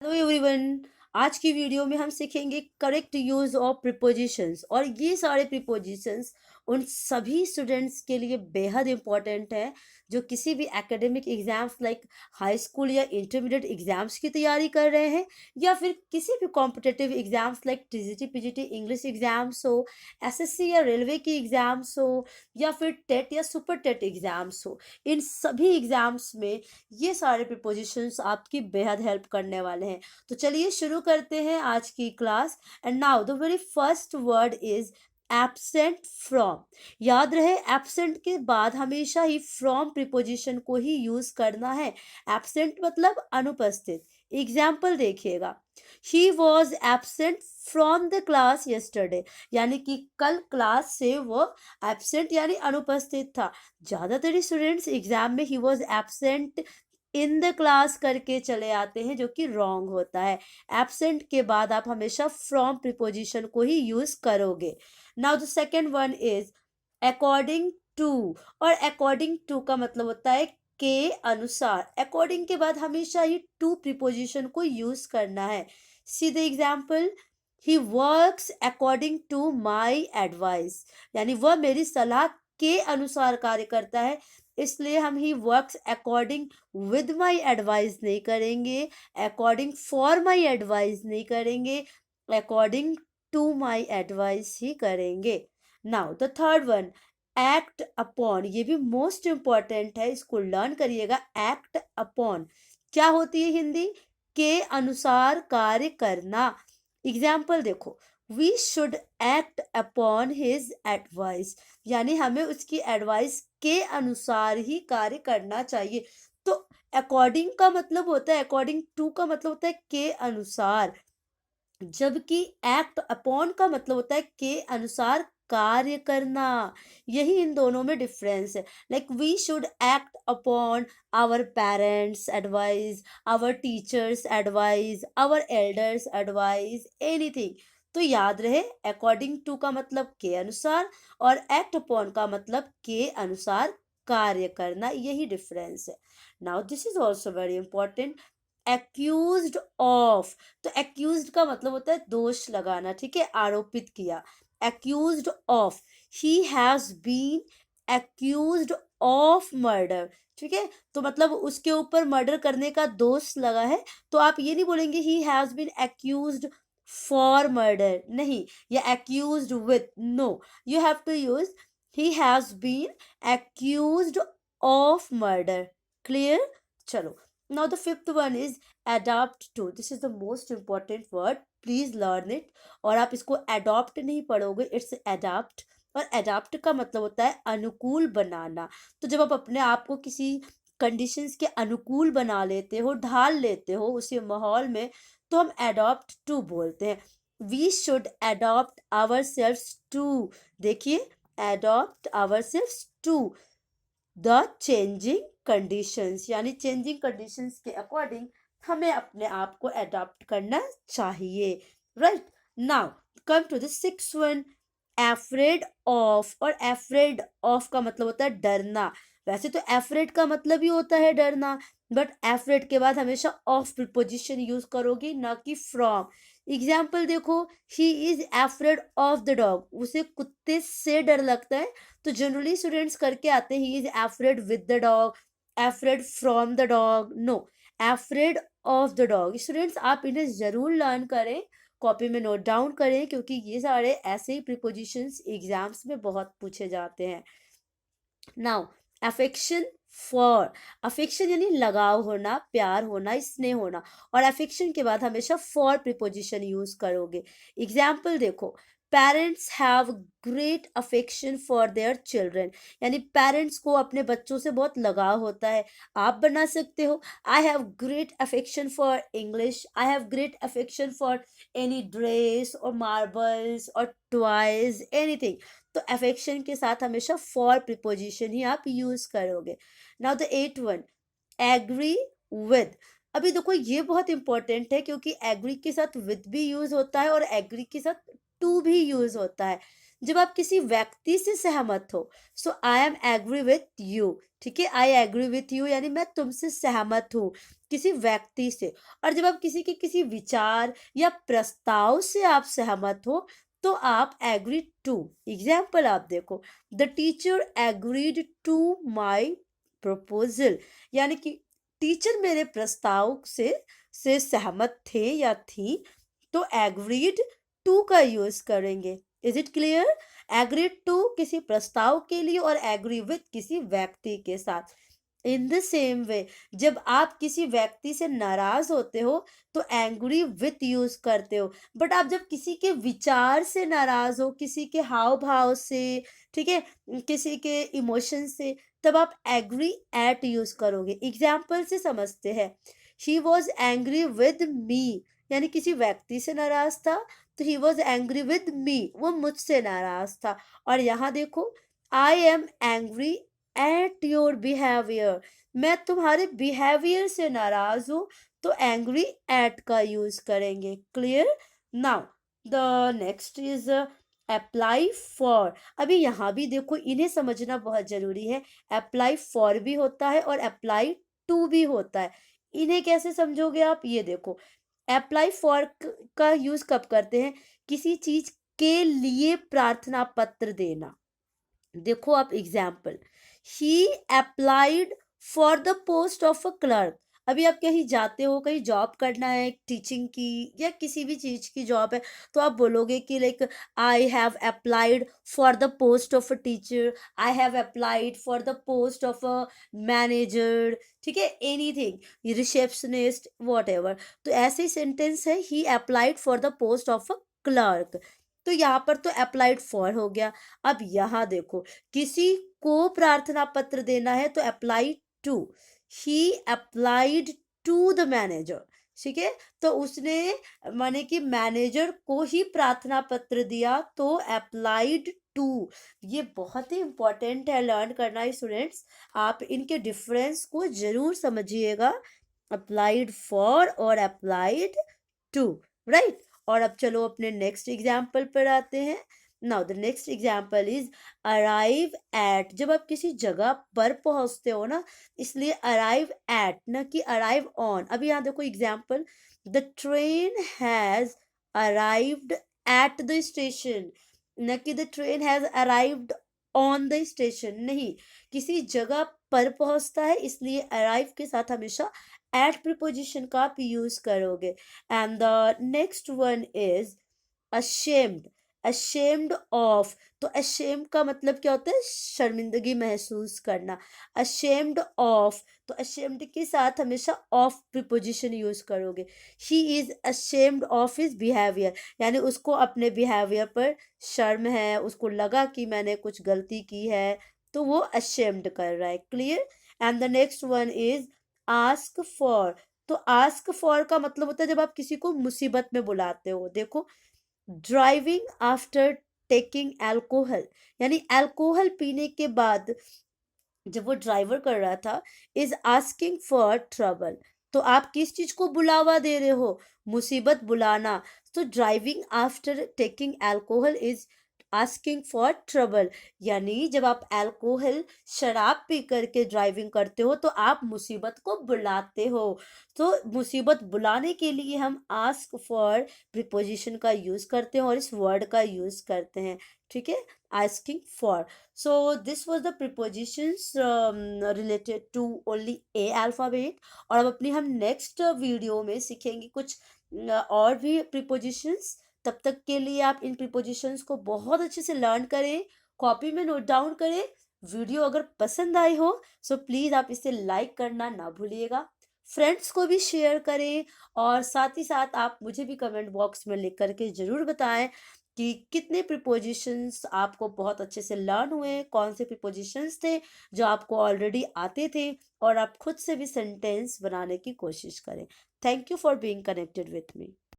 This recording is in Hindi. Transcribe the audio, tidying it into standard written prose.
Hello everyone. आज की वीडियो में हम सीखेंगे करेक्ट यूज ऑफ प्रीपोजिशंस और ये सारे प्रीपोजिशंस उन सभी स्टूडेंट्स के लिए बेहद इंपॉर्टेंट है जो किसी भी academic exams like high school या इंटरमीडिएट एग्जाम्स की तैयारी कर रहे हैं या फिर किसी भी competitive exams like TGT PGT English exams हो, एसएससी या रेलवे की एग्जाम्स हो या फिर टेट या सुपर टेट एग्जाम्स हो। इन सभी एग्जाम्स में ये सारे प्रीपोजिशंस आपकी बेहद हेल्प करने वाले हैं। तो चलिए शुरू करते हैं आज की class. And now the very first word is absent from. याद रहे एब्सेंट के बाद हमेशा ही फ्रॉम प्रीपोजिशन को ही यूज करना है। एब्सेंट मतलब अनुपस्थित। एग्जाम्पल देखिएगा, he was absent from the class yesterday, यानी कि कल क्लास से वो एब्सेंट यानी अनुपस्थित था। ज्यादातर स्टूडेंट्स एग्जाम में he was absent in the class करके चले आते हैं, जो कि रॉन्ग होता है। एब्सेंट के बाद आप हमेशा फ्रॉम प्रीपोजिशन को ही यूज करोगे। Now the second one is according to. और अकॉर्डिंग टू का मतलब होता है के अनुसार। अकॉर्डिंग के बाद हमेशा ही टू प्रीपोजिशन को यूज करना है। See the example, he works according to my advice, यानी वह मेरी सलाह के अनुसार कार्य करता है। इसलिए हम ही works according with my advice नहीं करेंगे, अकॉर्डिंग फॉर माई एडवाइस नहीं करेंगे, अकॉर्डिंग टू माई एडवाइस ही करेंगे। Now the third one, act upon. ये भी मोस्ट इंपॉर्टेंट है, इसको लर्न करिएगा। एक्ट अपॉन क्या होती है हिंदी? के अनुसार कार्य करना। एग्जाम्पल देखो, we should act upon his advice, यानी हमें उसकी एडवाइस के अनुसार ही कार्य करना चाहिए। तो अकॉर्डिंग का मतलब होता है, अकॉर्डिंग टू का मतलब होता है के अनुसार, जबकि एक्ट अपॉन का मतलब होता है के अनुसार कार्य करना। यही इन दोनों में डिफरेंस है। Like we should act upon our parents advice, our teachers advice, our elders advice, anything. तो याद रहे, अकॉर्डिंग टू का मतलब के अनुसार और एक्ट अपॉन का मतलब के अनुसार कार्य करना, यही डिफरेंस है। Now this is also very important, accused of. तो एक्यूज्ड का मतलब होता है दोष लगाना, ठीक है, आरोपित किया। Accused of, he has been accused of murder, ठीक है। तो मतलब उसके ऊपर मर्डर करने का दोष लगा है। तो आप ये नहीं बोलेंगे he has been accused for murder, नहीं, या accused with, no, you have to use he has been accused of murder. Clear? चलो, now the fifth one is adapt to. This is the most important word, please learn it. और आप इसको adopt नहीं पढ़ोगे, it's adapt। और adapt का मतलब होता है अनुकूल बनाना। तो जब आप अपने आप को किसी कंडीशंस के अनुकूल बना लेते हो, ढाल लेते हो उसी माहौल में, तो हम adopt to बोलते हैं। we should adopt ourselves to, देखिए, adopt ourselves to the changing conditions, यानी चेंजिंग कंडीशंस के अकॉर्डिंग हमें अपने आप को अडॉप्ट करना चाहिए। Right? Now come to the six one, afraid of. और एफ्रेड ऑफ का मतलब होता है डरना। वैसे तो एफ्रेड का मतलब ही होता है डरना, बट एफ्रेड के बाद हमेशा ऑफ प्रीपोजिशन यूज करोगी, ना कि फ्रॉम। एग्जाम्पल देखो, ही is afraid of the dog, उसे कुत्ते से डर लगता है। तो जनरली स्टूडेंट्स करके आते हैं he is afraid with the dog, afraid from the dog, no, afraid of the dog. Students आप इन्हें जरूर लर्न करें, कॉपी में नोट डाउन करें, क्योंकि ये सारे ऐसे ही प्रीपोजिशंस एग्जाम्स में बहुत पूछे जाते हैं। Now affection for. अफेक्शन यानी लगाव होना, प्यार होना, स्नेह होना। और अफेक्शन के बाद हमेशा फॉर प्रीपोजिशन यूज करोगे। एग्जाम्पल देखो, parents have great affection for their children, यानी पेरेंट्स को अपने बच्चों से बहुत लगाव होता है। आप बना सकते हो, I have great affection for English, I have great affection for any dress और मार्बल्स और टॉयज, एनीथिंग। तो अफेक्शन के साथ हमेशा फॉर प्रीपोजिशन ही आप यूज करोगे। Now the eight one, agree with. अभी देखो ये बहुत इंपॉर्टेंट है, क्योंकि एग्री के साथ विद भी यूज होता है और एग्री के साथ टू भी यूज होता है। जब आप किसी व्यक्ति से सहमत हो, so I am agree with you, ठीक है, आई एग्री विथ यू यानी मैं तुमसे सहमत हूँ किसी व्यक्ति से। और जब आप किसी के किसी विचार या प्रस्ताव से आप सहमत हो तो आप एग्री टू। एग्जाम्पल आप देखो, the teacher agreed to my proposal, यानी कि टीचर मेरे प्रस्ताव से सहमत थे या थी, तो एग्रीड टू का यूज करेंगे। Is it clear? Agreed to किसी प्रस्ताव के लिए और एग्री विथ किसी व्यक्ति के साथ। इन द सेम वे, जब आप किसी व्यक्ति से नाराज होते हो तो एंग्री विथ यूज करते हो, बट आप जब किसी के विचार से नाराज हो, किसी के हाव भाव से, ठीक है, किसी के इमोशन से, तब आप एग्री एट यूज करोगे। एग्जाम्पल से समझते हैं, he was angry with me, यानी किसी व्यक्ति से नाराज था तो he was angry with me, वो मुझसे नाराज था। और यहाँ देखो, I am angry at your behaviour, मैं तुम्हारे बिहेवियर से नाराज हूं, तो एंग्री एट का यूज करेंगे। Clear? Now the next is apply for. अभी यहाँ भी देखो, इन्हें समझना बहुत जरूरी है। अप्लाई फॉर भी होता है और अप्लाई टू भी होता है। इन्हें कैसे समझोगे आप, ये देखो, अप्लाई फॉर का यूज कब करते हैं? किसी चीज के लिए प्रार्थना पत्र देना। देखो आप example, he applied for the post of a clerk. अभी आप कहीं जाते हो, कहीं जॉब करना है, टीचिंग की या किसी भी चीज की जॉब है, तो आप बोलोगे कि like I have applied for the post of a teacher, I have applied for the post of a manager, ठीक है, एनीथिंग, रिसेप्शनिस्ट, वॉट एवर। तो ऐसे ही सेंटेंस है, he applied for the post of a clerk. तो यहाँ पर तो अप्लाइड फॉर हो गया। अब यहाँ देखो, किसी को प्रार्थना पत्र देना है तो apply to, he applied to the manager, ठीक है, तो उसने माने कि मैनेजर को ही प्रार्थना पत्र दिया, तो अप्लाइड टू। ये बहुत ही इंपॉर्टेंट है लर्न करना स्टूडेंट्स, आप इनके डिफरेंस को जरूर समझिएगा, अप्लाइड फॉर और अप्लाइड टू, राइट। और अब चलो अपने नेक्स्ट एग्जाम्पल पर आते हैं। Now the next example is arrive at. जब आप किसी जगह पर पहुंचते हो ना, इसलिए अराइव एट, ना कि अराइव ऑन। अभी यहाँ देखो example, the train has arrived at the station, न कि the train has arrived on the station. नहीं, किसी जगह पर पहुंचता है, इसलिए अराइव के साथ हमेशा एट प्रीपोजिशन का आप यूज करोगे। And the next one is ashamed, ashamed of। तो ashamed का मतलब क्या होता है? शर्मिंदगी महसूस करना। ashamed of, तो ashamed के साथ हमेशा of प्रीपोजिशन यूज करोगे। he is ashamed of his behavior, यानी उसको अपने बिहेवियर पर शर्म है, उसको लगा कि मैंने कुछ गलती की है, तो वो ashamed कर रहा है। Clear? And the next one is ask for। तो ask for का मतलब होता है जब आप किसी को मुसीबत में बुलाते हो। देखो, ड्राइविंग आफ्टर टेकिंग अल्कोहल, यानी अल्कोहल पीने के बाद जब वो ड्राइवर कर रहा था, इज आस्किंग फॉर ट्रबल। तो आप किस चीज को बुलावा दे रहे हो? मुसीबत बुलाना। तो driving after taking alcohol is asking for trouble, यानी जब आप अल्कोहल शराब पी करके ड्राइविंग करते हो तो आप मुसीबत को बुलाते हो। तो मुसीबत बुलाने के लिए हम आस्क फॉर प्रीपोजिशन का यूज करते हैं और इस वर्ड का यूज करते हैं, ठीक है, asking for. So this was the prepositions related to only A alphabet। और अब अपनी हम नेक्स्ट वीडियो में सीखेंगे कुछ और भी prepositions। तब तक के लिए आप इन prepositions को बहुत अच्छे से लर्न करें, कॉपी में नोट डाउन करें। वीडियो अगर पसंद आई हो सो प्लीज़ आप इसे लाइक करना ना भूलिएगा, फ्रेंड्स को भी शेयर करें, और साथ ही साथ आप मुझे भी कमेंट बॉक्स में लिख करके ज़रूर बताएं कि कितने प्रीपोजिशंस आपको बहुत अच्छे से लर्न हुए, कौन से प्रीपोजिशंस थे जो आपको ऑलरेडी आते थे, और आप खुद से भी सेंटेंस बनाने की कोशिश करें। Thank you for being connected with me.